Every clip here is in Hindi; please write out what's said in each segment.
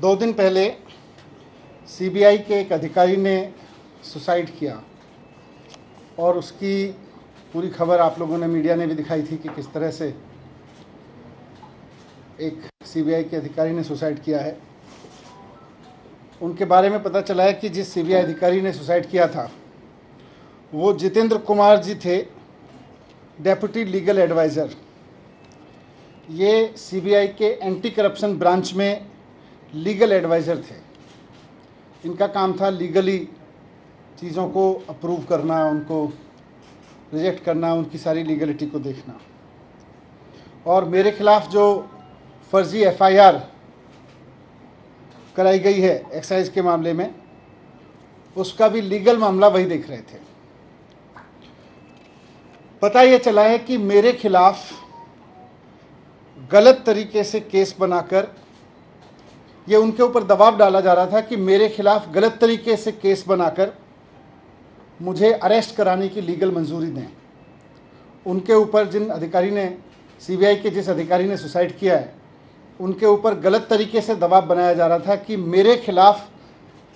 2 दिन पहले सीबीआई के एक अधिकारी ने सुसाइड किया और उसकी पूरी खबर आप लोगों ने, मीडिया ने भी दिखाई थी कि किस तरह से एक सीबीआई के अधिकारी ने सुसाइड किया है। उनके बारे में पता चला है कि जिस सीबीआई अधिकारी ने सुसाइड किया था वो जितेंद्र कुमार जी थे, डेप्यूटी लीगल एडवाइज़र। ये सीबीआई के एंटी करप्शन ब्रांच में लीगल एडवाइज़र थे। इनका काम था लीगली चीज़ों को अप्रूव करना, उनको रिजेक्ट करना, उनकी सारी लीगलिटी को देखना। और मेरे खिलाफ जो फर्जी एफआईआर कराई गई है एक्साइज के मामले में, उसका भी लीगल मामला वही देख रहे थे। पता ये चला है कि मेरे खिलाफ गलत तरीके से केस बनाकर ये उनके ऊपर दबाव डाला जा रहा था कि मेरे खिलाफ गलत तरीके से केस बनाकर मुझे अरेस्ट कराने की लीगल मंजूरी दें। उनके ऊपर जिन अधिकारी ने, सीबीआई के जिस अधिकारी ने सुसाइड किया है, उनके ऊपर गलत तरीके से दबाव बनाया जा रहा था कि मेरे खिलाफ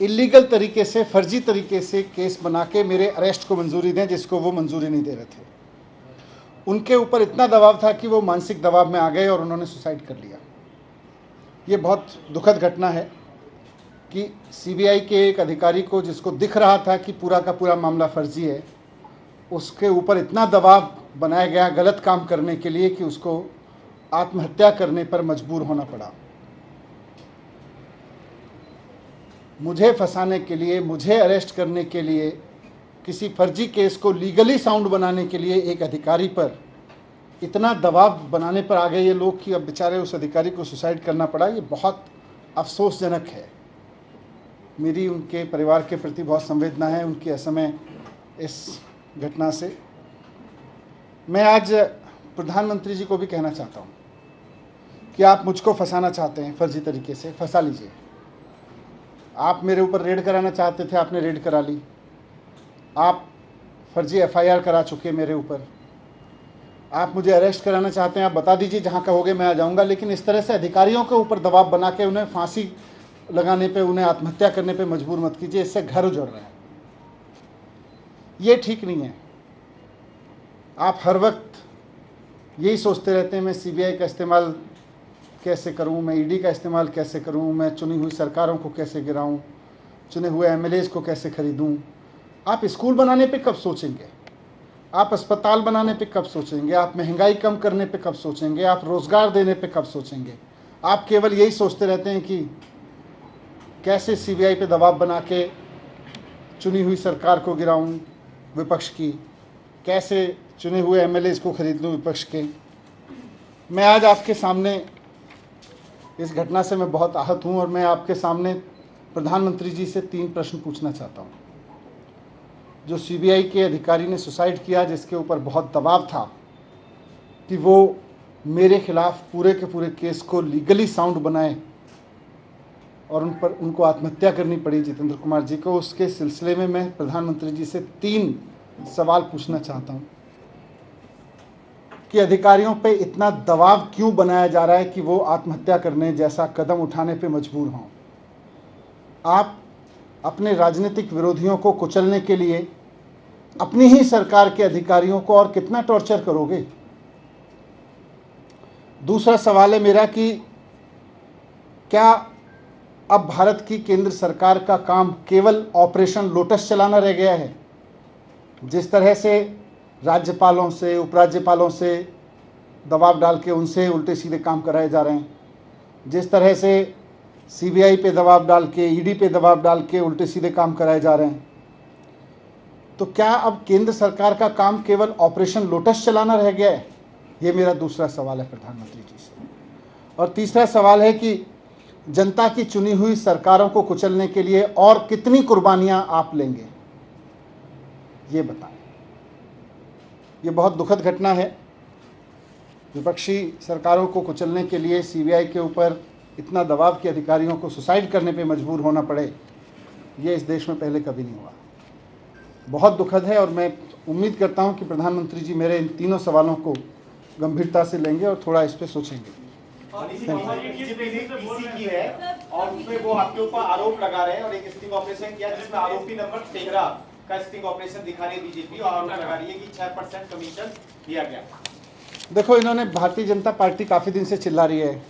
इलीगल तरीके से, फर्जी तरीके से केस बना के मेरे अरेस्ट को मंजूरी दें, जिसको वो मंजूरी नहीं दे रहे थे। उनके ऊपर इतना दबाव था कि वो मानसिक दबाव में आ गए और उन्होंने सुसाइड कर लिया। ये बहुत दुखद घटना है कि सीबीआई के एक अधिकारी को, जिसको दिख रहा था कि पूरा का पूरा मामला फर्जी है, उसके ऊपर इतना दबाव बनाया गया गलत काम करने के लिए कि उसको आत्महत्या करने पर मजबूर होना पड़ा। मुझे फंसाने के लिए, मुझे अरेस्ट करने के लिए, किसी फर्जी केस को लीगली साउंड बनाने के लिए एक अधिकारी पर इतना दबाव बनाने पर आ गए ये लोग कि अब बेचारे उस अधिकारी को सुसाइड करना पड़ा। ये बहुत अफसोसजनक है। मेरी उनके परिवार के प्रति बहुत संवेदना है, उनकी असमय इस घटना से। मैं आज प्रधानमंत्री जी को भी कहना चाहता हूँ कि आप मुझको फंसाना चाहते हैं फर्जी तरीके से, फंसा लीजिए। आप मेरे ऊपर रेड कराना चाहते थे, आपने रेड करा ली। आप फर्जी एफआईआर करा चुके मेरे ऊपर। आप मुझे अरेस्ट कराना चाहते हैं, आप बता दीजिए, जहाँ कहोगे मैं आ जाऊँगा। लेकिन इस तरह से अधिकारियों के ऊपर दबाव बना के उन्हें फांसी लगाने पे, उन्हें आत्महत्या करने पे मजबूर मत कीजिए। इससे घर उजड़ रहे हैं। ये ठीक नहीं है। आप हर वक्त यही सोचते रहते हैं, मैं सीबीआई का इस्तेमाल कैसे करूं, मैं ईडी का इस्तेमाल कैसे करूं, मैं चुनी हुई सरकारों को कैसे गिराऊं, चुने हुए एमएलएज को कैसे खरीदूं। आप स्कूल बनाने पे कब सोचेंगे? आप अस्पताल बनाने पे कब सोचेंगे? आप महंगाई कम करने पे कब सोचेंगे? आप रोज़गार देने पे कब सोचेंगे? आप केवल यही सोचते रहते हैं कि कैसे सीबीआई पे दबाव बना के चुनी हुई सरकार को गिराऊं विपक्ष की, कैसे चुने हुए एमएलएज को खरीद लूं विपक्ष के। मैं आज आपके सामने, इस घटना से मैं बहुत आहत हूं और मैं आपके सामने प्रधानमंत्री जी से 3 प्रश्न पूछना चाहता हूं। जो सीबीआई के अधिकारी ने सुसाइड किया, जिसके ऊपर बहुत दबाव था कि वो मेरे खिलाफ पूरे के पूरे केस को लीगली साउंड बनाए और उनको आत्महत्या करनी पड़ी जितेंद्र कुमार जी को, उसके सिलसिले में मैं प्रधानमंत्री जी से 3 सवाल पूछना चाहता हूं कि अधिकारियों पे इतना दबाव क्यों बनाया जा रहा है कि वो आत्महत्या करने जैसा कदम उठाने पे मजबूर हों। आप अपने राजनीतिक विरोधियों को कुचलने के लिए अपनी ही सरकार के अधिकारियों को और कितना टॉर्चर करोगे? दूसरा सवाल है मेरा कि क्या अब भारत की केंद्र सरकार का काम केवल ऑपरेशन लोटस चलाना रह गया है? जिस तरह से राज्यपालों से, उपराज्यपालों से दबाव डाल के उनसे उल्टे सीधे काम कराए जा रहे हैं, जिस तरह से सीबीआई पे दबाव डाल के, ईडी पे दबाव डाल के उल्टे सीधे काम कराए जा रहे हैं, तो क्या अब केंद्र सरकार का काम केवल ऑपरेशन लोटस चलाना रह गया है? ये मेरा दूसरा सवाल है प्रधानमंत्री जी से। और तीसरा सवाल है कि जनता की चुनी हुई सरकारों को कुचलने के लिए और कितनी कुर्बानियां आप लेंगे, ये बताएं। ये बहुत दुखद घटना है। विपक्षी सरकारों को कुचलने के लिए सीबीआई के ऊपर इतना दबाव कि अधिकारियों को सुसाइड करने पे मजबूर होना पड़े, ये इस देश में पहले कभी नहीं हुआ। बहुत दुखद है और मैं उम्मीद करता हूं कि प्रधानमंत्री जी मेरे इन तीनों सवालों को गंभीरता से लेंगे और थोड़ा इस पर सोचेंगे। मनीष जी डीजीपी ने पीसी की है और उसमें वो आपके ऊपर आरोप लगा रहे हैं और एक स्टिंग ऑपरेशन किया जिसमें आरोपी नंबर 13 का स्टिंग ऑपरेशन दिखा रही है बीजेपी और आरोप लगा रही है कि 6% कमीशन दिया गया। देखो, इन्होंने भारतीय जनता पार्टी काफ़ी दिन से चिल्ला रही है,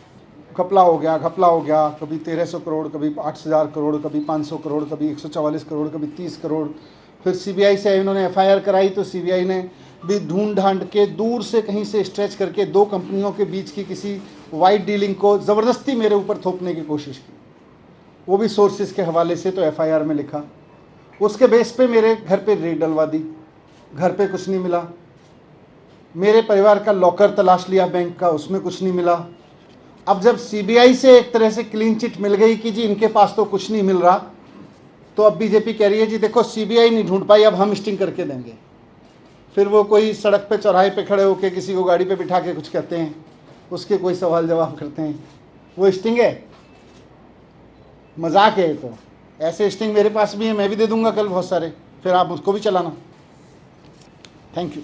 घपला हो गया, घपला हो गया, कभी 1300 करोड़, कभी 8000 करोड़, कभी 500 करोड़, कभी 144 करोड़, कभी 30 करोड़। फिर सीबीआई से इन्होंने एफआईआर कराई तो सीबीआई ने भी ढूंढ ढांड के दूर से कहीं से स्ट्रेच करके दो कंपनियों के बीच की किसी वाइट डीलिंग को ज़बरदस्ती मेरे ऊपर थोपने की कोशिश की, वो भी सोर्सेज के हवाले से। तो एफआईआर में लिखा, उसके बेस पे मेरे घर पे रेड डलवा दी, घर पे कुछ नहीं मिला। मेरे परिवार का लॉकर तलाश लिया बैंक का, उसमें कुछ नहीं मिला। अब जब सीबीआई से एक तरह से क्लीन चिट मिल गई कि जी इनके पास तो कुछ नहीं मिल रहा, तो अब बीजेपी कह रही है जी देखो सीबीआई नहीं ढूंढ पाई, अब हम स्टिंग करके देंगे। फिर वो कोई सड़क पे चौराहे पे खड़े होकर किसी को गाड़ी पे बिठा के कुछ कहते हैं, उसके कोई सवाल जवाब करते हैं, वो स्टिंग है? मजाक है। तो ऐसे स्टिंग मेरे पास भी है, मैं भी दे दूंगा कल बहुत सारे, फिर आप उसको भी चलाना। Thank you.